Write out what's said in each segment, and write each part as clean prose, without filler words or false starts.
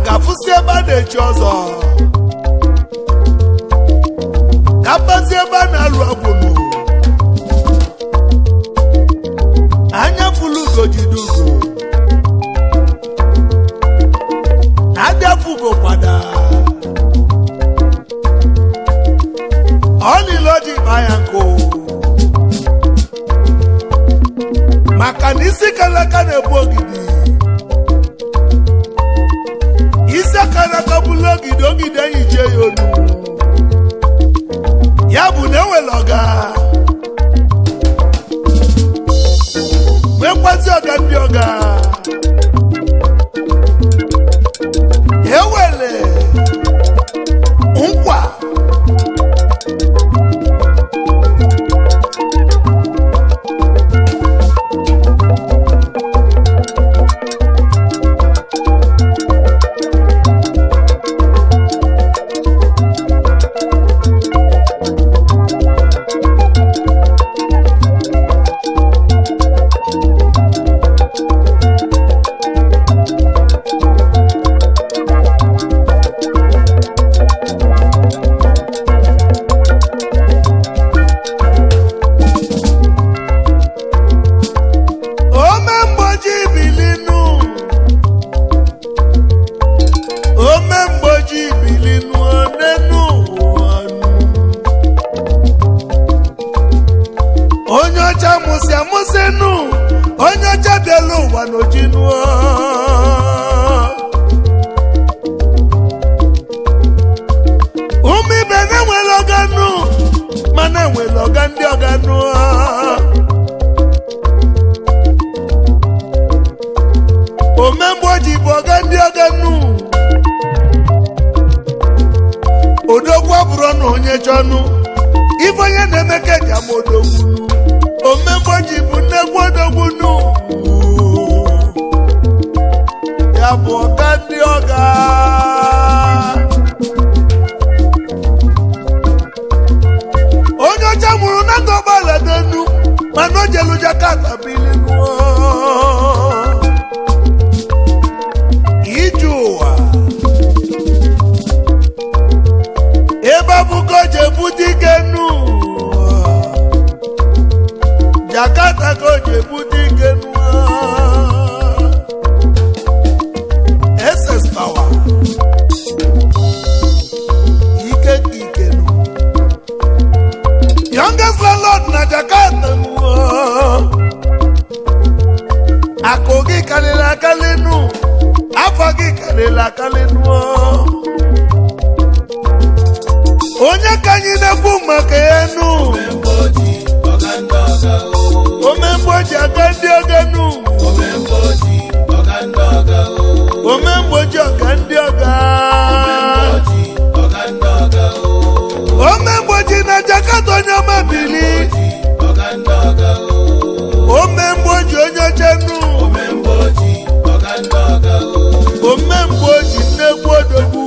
ga-afụsi ebe a na-echi ọzọ ga-abazi ebe a na-alụ agbụnụ anya fulu ugo jide ugo na-adịafụ ugo kwada ọ niile o ji kpaa ya nkụ maka na isi kalaka na-ebu ogidi isi kalaka bụlụ ogidi ogidi eyiche ya onu ya bụ na enwere ọga nwekwazi ọga ndị ọga ewele nkwa onye ọcha bịala ụwa n'ojinuo ụmụ ibe na-enwere ọganụ mana enwere ọga ndị ọganụ omemgbe o ji bụ ọga ndị ọganụ odogwu abụrụ na onye chọnụ ife onye na-eme ka eji ama odogwunu omemgbe ji bụ nnekwu odogwunu ya bụ ọga ndị ọga onye ọcha mụrụ na gọbala denu mana o jelu Jakarta bilinuo ije ụwa ebe abụko ji ebute ike nu Jakarta ka o ji ebute ike nu SS Power ike ka ike nu youngest landlord na Jakarta nu akụ gị karịrị akarị nu afọ gị karịrị akarị nu onye ka anyị na-ekwu maka ya nu omemgboji aga ndị ọga nu omemgboji ọga ndị ọga omemgboji na Jakarta onye mabili omemgboji onye ọcha nu omemgboji nnekwu odogwu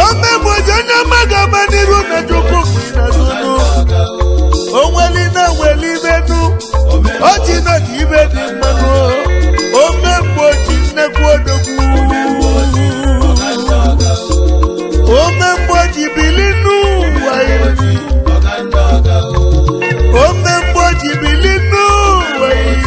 omemgboji onye magaba n'iru na Chukwu na zunu onweli na nweli ibenu oji na ka ibe dị mmanụ omemgboji nnekwu odogwu omemgboji bilinu wayi omemgboji bilinu wayi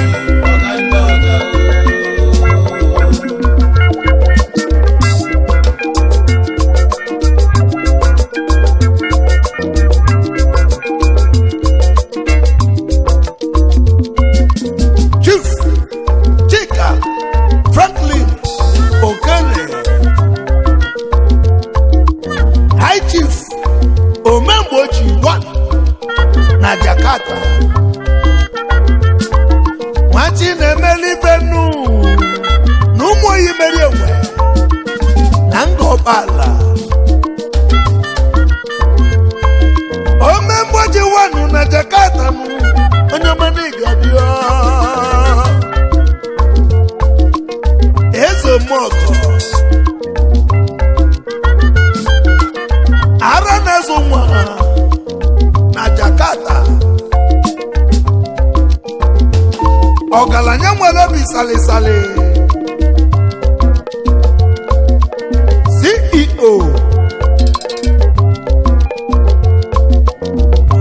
na Jakarta nwachi na-emeli benu na ụmụ oyi meri enwe na ngọbala omemgboji wanu na Jakarta nu onye manigadio ezomoto ara na-ezo nwa na Jakarta ọgaranya nwere obi salisali CEO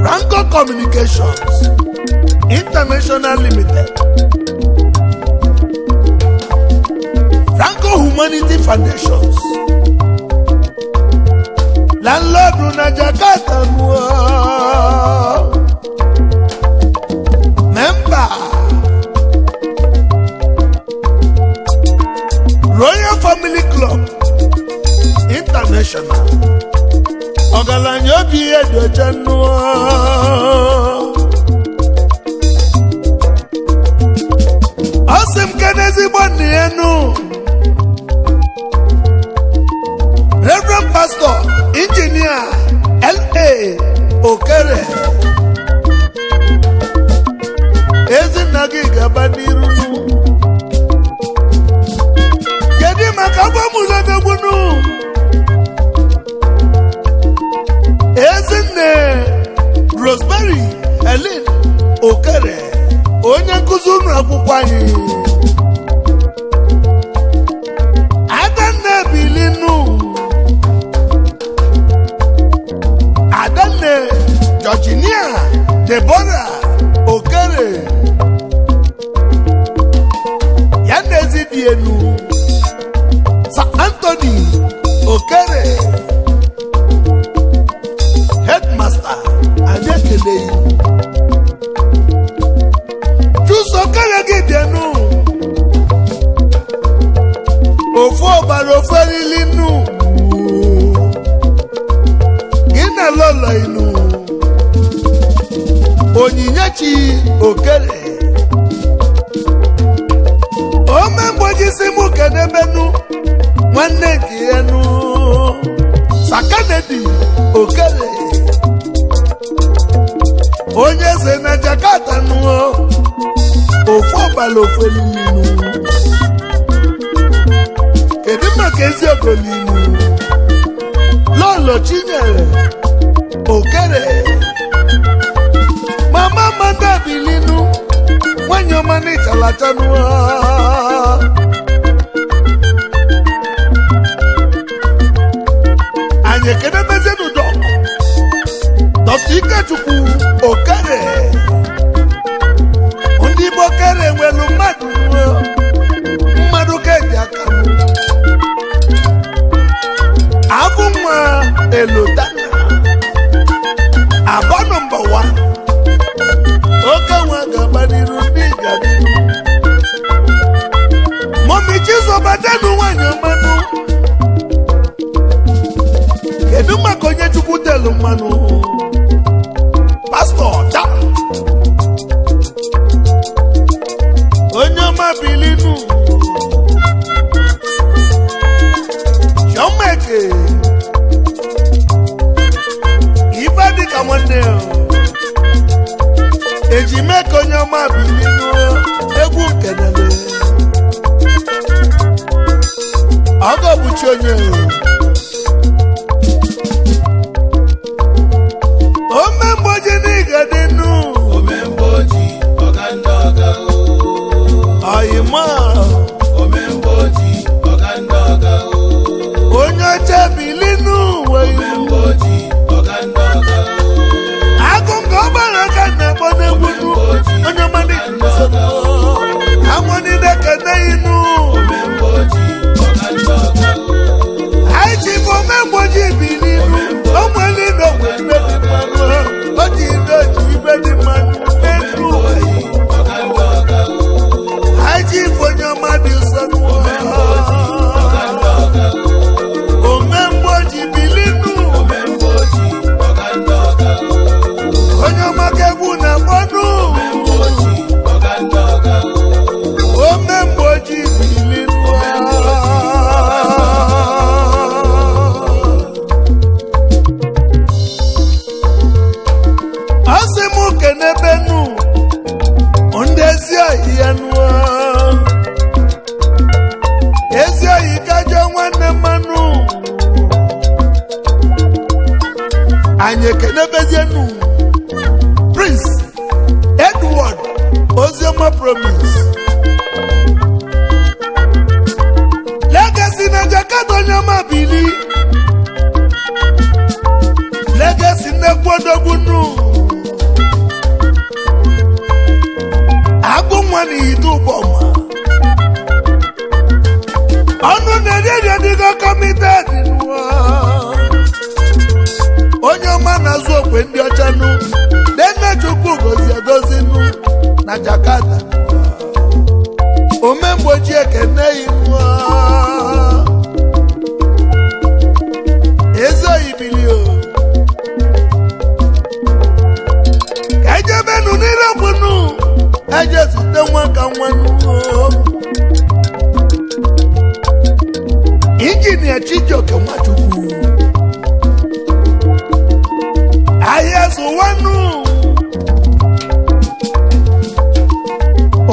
Franco Communications International Limited, Franco Humanity Foundations, landlord na Jakarta, member Royal Family Club International, ọgaranya obi edocha nnụọ. Ọsị m kene ezigbo nne ya nụ, Reverend Pastor Engineer L.A. Okere, ezinna gị gaba n'iru nụ. Kedu maka agbamụlọ n'egwu nụ? Ezinne Rosemary Helen Okere, onye nkụzi ụlọ akwụkwọ anyị. Adanne Bilinu, Adanne Georginia Deborah Okere, ya na Ezidienu Sir Anthony Okere, Headmaster Adekele, Chuso Okere gị bịanụ, ofu ọbara ofu erili nụ, gị na lọlọ inu, Onyinyechi Okere, ome mgbojisi mụ kedebenu, nwanne gị enu, Sakanedi Okere, onye eze na Jakarta nụ, ofu ọbala ofu elili nụ. Kedu maka ezi ogolinu Lolo Chinyere Okere, Mama Manda Bilinu, nwanyị ọma n'ịchalachanụ. Anyị ekedebezenu Dr. Ikechukwu Okere, ndị Igbo Okere nwelu mmadụ ka eji aka mụ. Abụ nwa Elotana, Aba nọmba 1, oke nwa gaba n'iru n'ịga n'iru. Mọmi Chizọbadenu nwanyị ọmanụ, kedu maka onye Chukwu telu mmanụ? Pastor Ta, onye ọma Bilinu, Shomeke, ife dịka nwanne ya, Ejimeka onye ọma Bilinu, egwu nkenele, Ọgọbụchi onye omemgboji n'Igadinu, Omemgboji ọganda ọga o, Oyima Omemgboji ọganda ọga o, onye ọcha Bilinu wee Omemgboji ọganda ọga o, agụ nke ọgbara ka na-akpọ n'egwunu, onye ọmadị kwusoro amụnide kene inu. Omemgboji ọganda ọga o, Anyị ji bụ omemgboji Bilinu, o nwere n'ogwe ibe dị mmanụ, o ji ibe dị mmanụ n'elu ụwa. ọganda ọga o, Anyị ji bụ onye ọma dị nsọ n'ụwa. ọganda ọga o, Omemgboji Bilinu, Omemgboji ọganda ọga o, onye ọma ka egwu na-akpọnụ. Omemgboji ọganda ọga o, Omemgboji Bilinu, asị m kenebenu ndị ezi ohi ya nụọ, ezi ohi kajọ nwanne mmanụ. Anyị ekenebezienu Prince Edward Ozioma Promise, Legacy na Jakarta onye ọma Bili, si nnekwu odogbunu agụ nwa n'ihite ụbọma ọnụ na-eri adịgo kọmited onye ọma na-azụ okwe ndị ọcha nụ Nene Chukwu gozi egozinu na Jakarta omemgboji ekene iwu ezoyibilio ka ejebenu n'irepunu eje zute nwa ka nwanu injinia Chijioke Nwachukwu ahịa zụwanu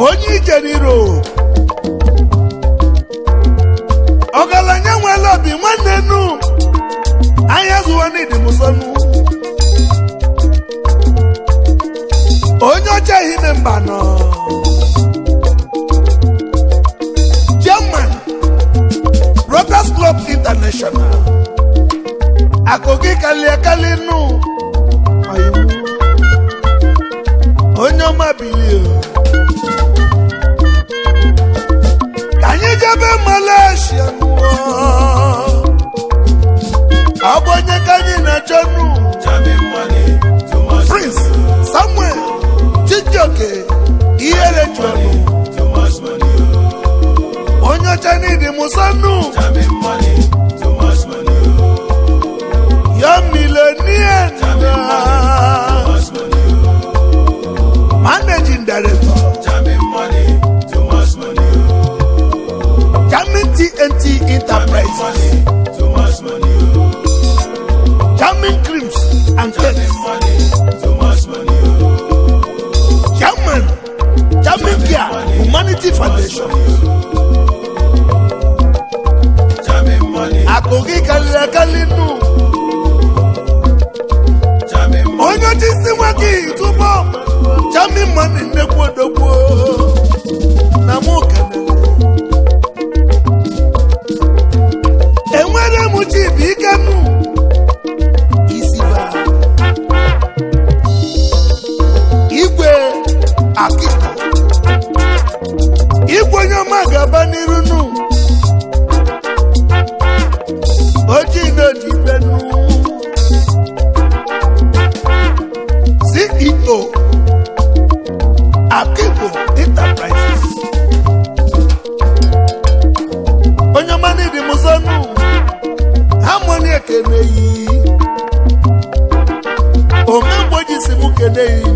onye ijeriro ọgaranya nwere obi nwanne nu ahịa zụwanu dị musonu onye ọcha hime mba nọ German Brothers Club International akụkọ kalie kali nụ onye ọma bilio ka anyị jebe Malaysia ọ bụ onye ka anyị na-achọ nụ Prince Samuel Chijioke ihere chọrọ onye ọcha n'ịdị musonu ya millionaire Managing Director Jamin TNT Enterprises Jamin Creams and Cakes Jamin Care Humanity Foundation akụkọ kalili nụ onye otisi nwoke tupu Jamin Money nnekwu odogwu na mụ kenele enwere m chibu ike nụ isiba igwe akịkọ igwe onye ọma ga-aba n'iru nụ ojii n'odibe nụ CEO Akigbo Enterprises onye ọma n'ịdị musonu Harmony ekeneyi omemgboji si mụ keneyi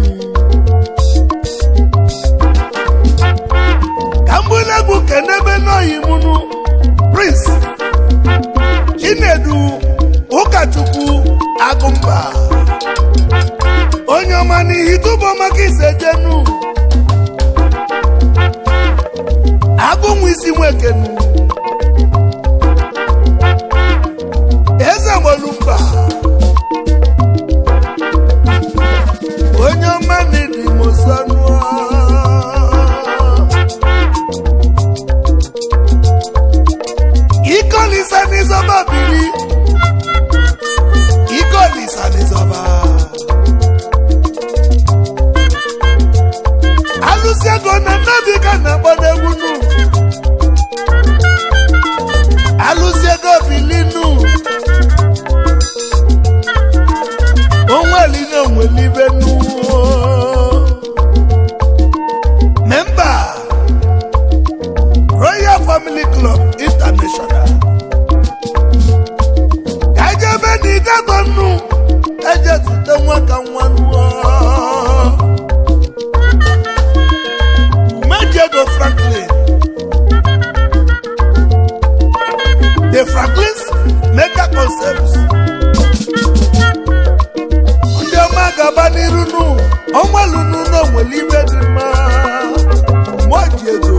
ka mgbụlegwu kenebe n'oyi mụnụ Prince Chinedu Ụkachukwu Agụmba onye ọma n'ihi tụbọ maka isejenu agụnwa isi nwekenu eze molumba onye ọma n'ịdị musonu ikolisa n'izọba biri ikolisa n'izọba alụsiego na nnabi ka na-agbado egwu nụ alụsiego bilinu onwelina onwelibe nụ memba Royal Family Club International ejebe n'ideto nụ eje zute nwa ka nwa nụọ Diego Franklin The Franklins Mega Concepts ndị ọma gaba n'iru nụ ọnwalụnụ n'onwere ibe dị mma mmụọ ji ego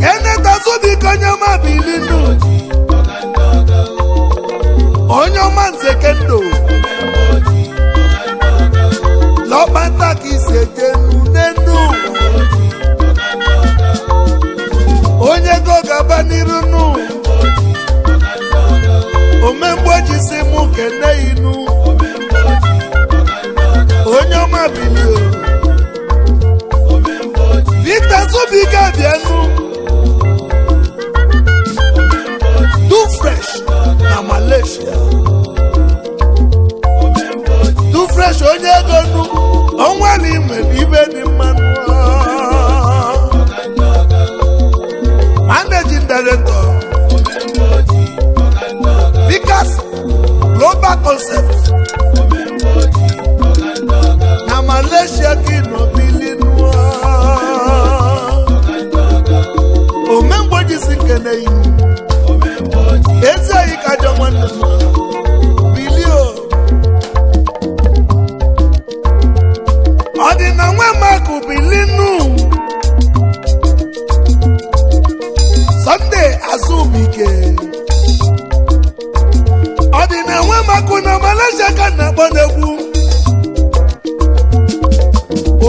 Kenneth Azubike onye ọma bili nụ onye ọma Nze Kendo lọkpata ka ise jenu n'enu omemgbe ji si mụ kene inu onye ọma bilio Victor Zubiga bịanụ Too Fresh na Malaysia Too Fresh onye ego nu ọnwa na imere ibe dị mmanụ Managing Director Vikas Global Concept na Malaysia kino bilinua omemgbe ji si kene inu ezi oyi kajo nwanne bilio ọ dị na nwe makụ bilinu Sunday Azubike ọ dị na nwe makụ na Malaysia ka na-akpọ n'egwu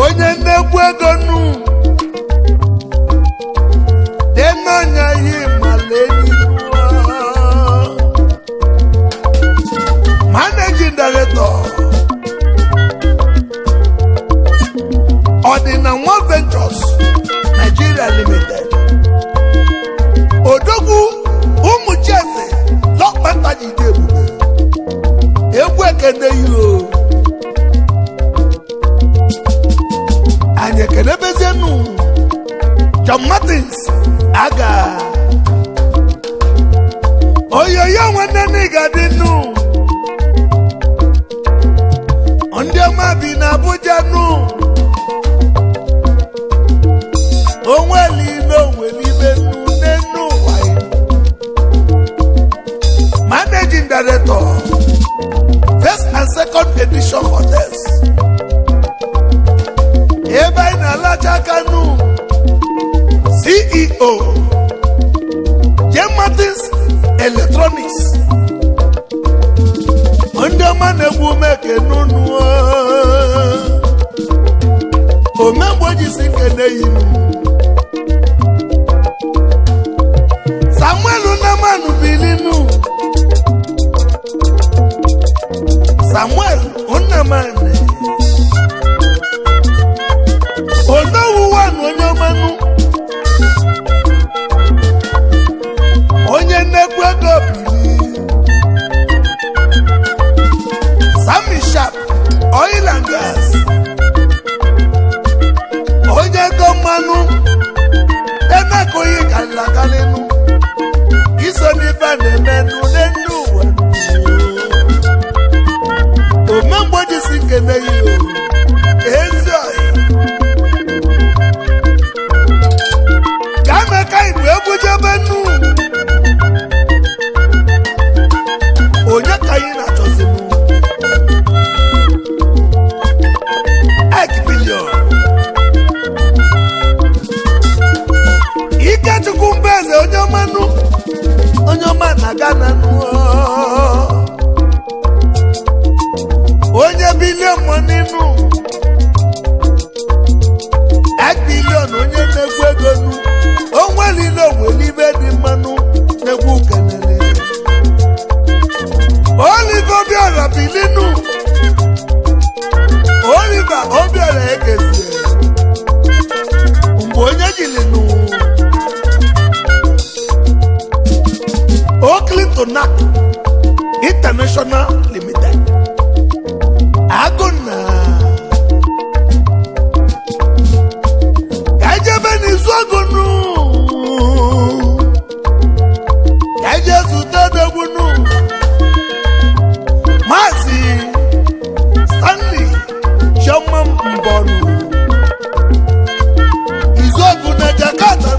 onye nnekwu ego nu dị n'ọnya yi maleni Managing Director Ọdịnanwa Ventures Nigeria Limited Odogwu ụmụ Cheze lọkpata jide ebube egwu ekene yo anyị ekenebezienu John Martins aga oyoyo nwanne n'iga dị nụ ndị ọma bi na Abuja nụ onweli n'onwelibe nụ n'enu ụwa Managing Director First and Second Edition Hotels ebe anyị na-alacha aka nụ CEO J. Martins Electronics ndị ọma na-egwu meke n'unu omemgbe ji si kene inu Samuel Nnamanu bilinu Samuel Nnamanu Onowuwanu onye ọmanụ onye nnekwu ego bili Sammy Sharp Oil and Gas onye ego mmanụ emekoghị kalilakalinu iso n'ife na-emenụ n'enu ụwa omemgbe ji si nkene yi ezi oyi Gameka Igbo ebujebe nu onye ka anyị na-achọzi nu Ekbilion Ikechukwu Mbeze onye ọmanụ onye ọma na Ghana nu onye bilion money nu Ekbilion onye na-egwu ego nu onwelile owelibe dị mmanụ n'egwu kenele Oliver Obiora bilinu Oliver Obiora egezie mgbe onye jilinu Oakley Tonac International Limited Agụna Kajebe n'izu agụnụ Kajesu tedegwunu Maazị Stanley Chioma Mbonu Izuogu na Jakarta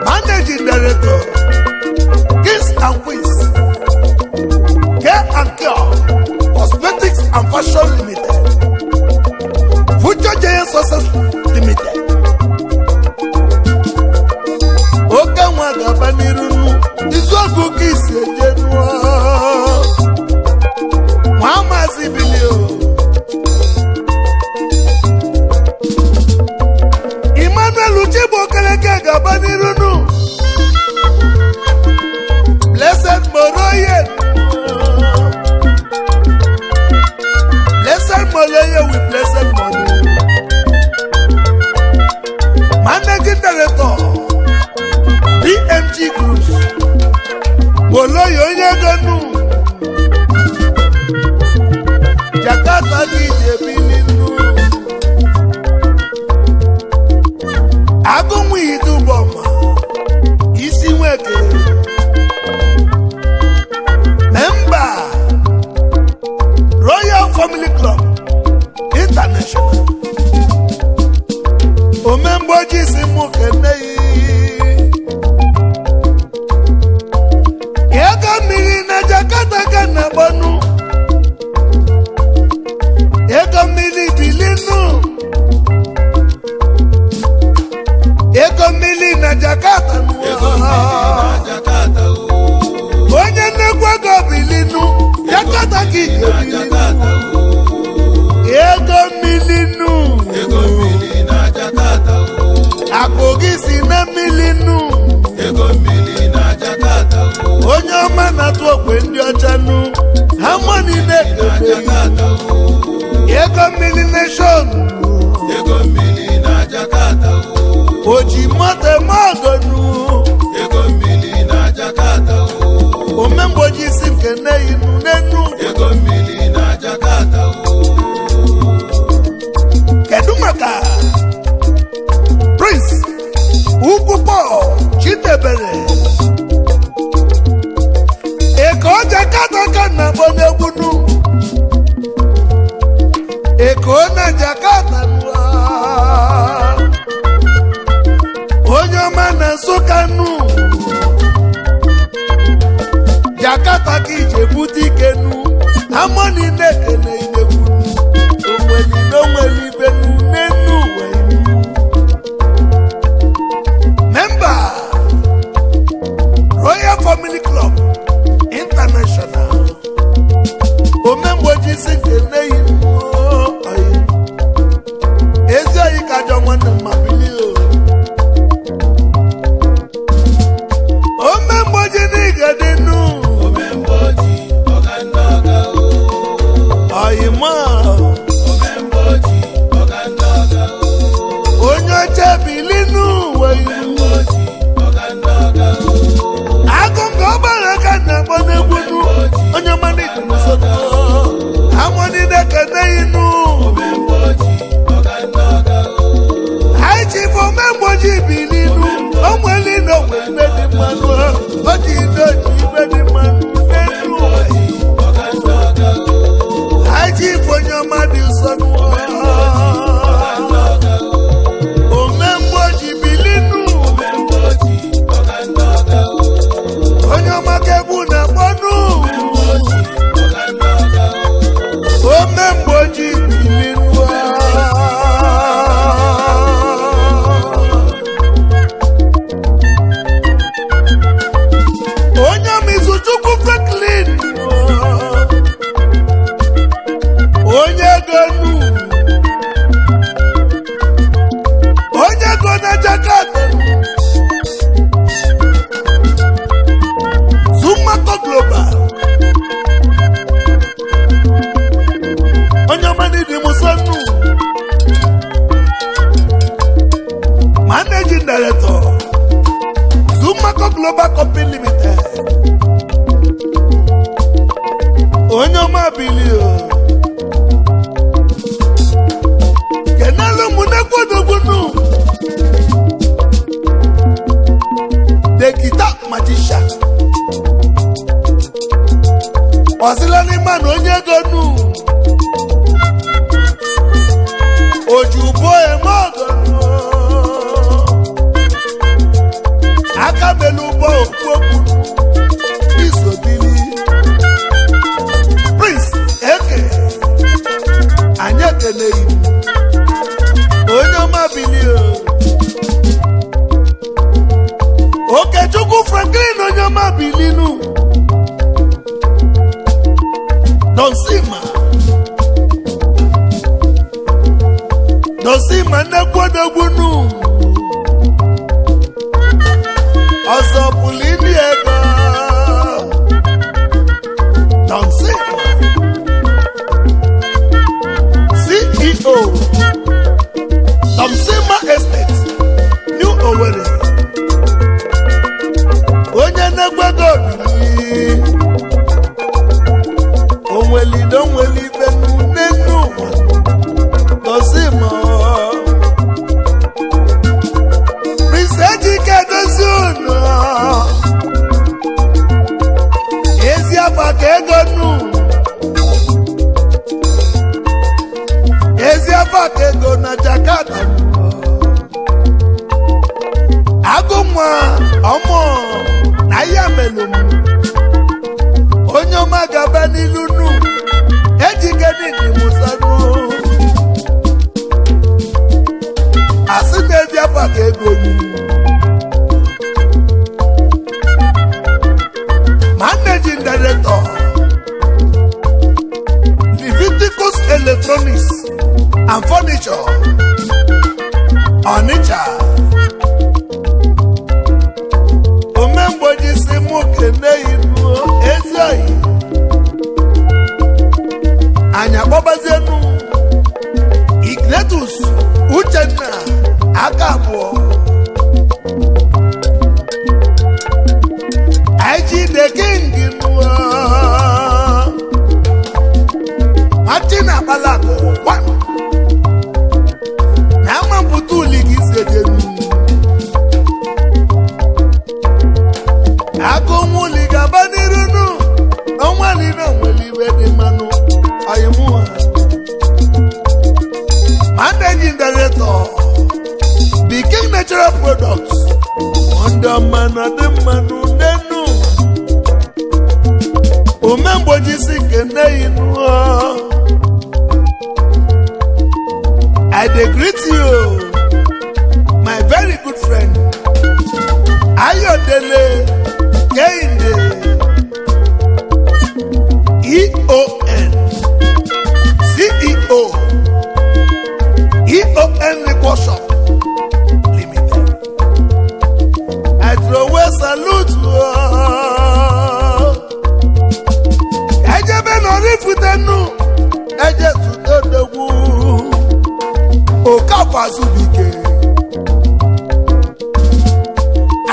Managing Director Kings and Queens Care and Cure Cosmetics and Fashion Limited Future Giant Success Limited Oke nwa gaba n'irunu Izuogu kisi ejenua Maazị Bilio Emmanuel Uchegbu Okeleke gaba n'irunu Moloyo onye gonu Jakarta gị jebili nnu agụnwụ idubọma isi nweke member Royal Family Club International omemgboji si mụ keneyi ego mmiri na Jakarta ka na-agbanu ego mmiri bilinu ego mmiri na Jakarta onye nnekwu ego bilinu Jakarta ka ije bilinu ego mmiri nu akụ gị si na mmiri nu onye ọma na-atụ okwe ndị ọcha nu harmony na-ekele ego mmiri nation oji moto magonu omemgboji isi nke n'enu n'enu kedu maka Prince Ugwu Paul Chidebere eko Jakarta ka na-akpọ n'egwunu eko na Jakarta onye ọma na Nsụka nu Jakarta ka ije bute ike nu Harmony na-ekene inegwunu onweli n'onweli ibe nu n'enu uwe member Royal Family Club International omemgboji si nkene inu ezi oyi kajọ nwanne mmabili omemgboji n'igedinu oyima onye oche bilinu agụngọ ọgbara ka na-akpọ n'egwunu onye ọmana idumusonu Harmony na-ekene inu anyị chifu omemgboji bilinu onweli na onwe ibe dị mmanụ o ji idoji ibe dị mmanụ n'elu anyị chifu onye ọma dị nsọ omemgboji bilinu onye ọma ka egwu na-akpọnụ omemgboji bilinu onye Mizuchukwu Franklin onye gonu onye go na Jakarta Zumato Global onye ọmana dị musonu Managing Director Zumato Global Company Limited onye ọma bilio kenelu munekwadogunu the guitar magician ọsịlani man onye gonu ojubo eme ọgọnu aka melu ụgbọ okpokpu isobili Prince Eke anyị ekeneghị onye ọma bilio Okechukwu Franklin onye ọma bilinu Donsima nnekwu odogwunu ọzọ pụlini ego Donsima CEO Donsima Estate New Owerri onye nnekwu ego obili ọmụ na ya melụ m onye ọma gaba n'ilu nu ejike n'ịdị mụsanụ asị n'ezi afọ ka ego nu Managing Director Leviticus Electronics and Furniture Onitsha omemgboji si mụ kene inu ezoghị anya kpọbazienu Ignatius Uchenna aka abụọ IG the King Martin Abalako one Nama Butuli Gisejenu Agomu Ligabaniruno Omali no Weliwe de Manu Ayemua Managing Director The King Natural Products Wonder Man of the Manu Nenu Omemboji sikene inu I dey greet you my very good friend Ayodele Kehinde EON CEO EON Liquor Shop Limited I throw a salute Futenu eje tudodegu Okafazubike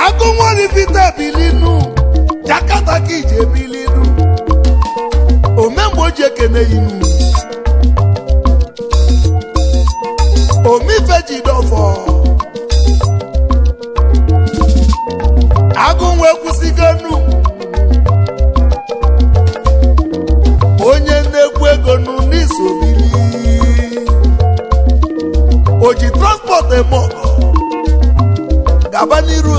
Agunwoni Peter Bilinu Jakarta kije Bilinu Omemboje kene inu Omifeji dofo Agunwe kusiganu onye na-ekwu ego n'isobili oji transport emogo gaba n'iru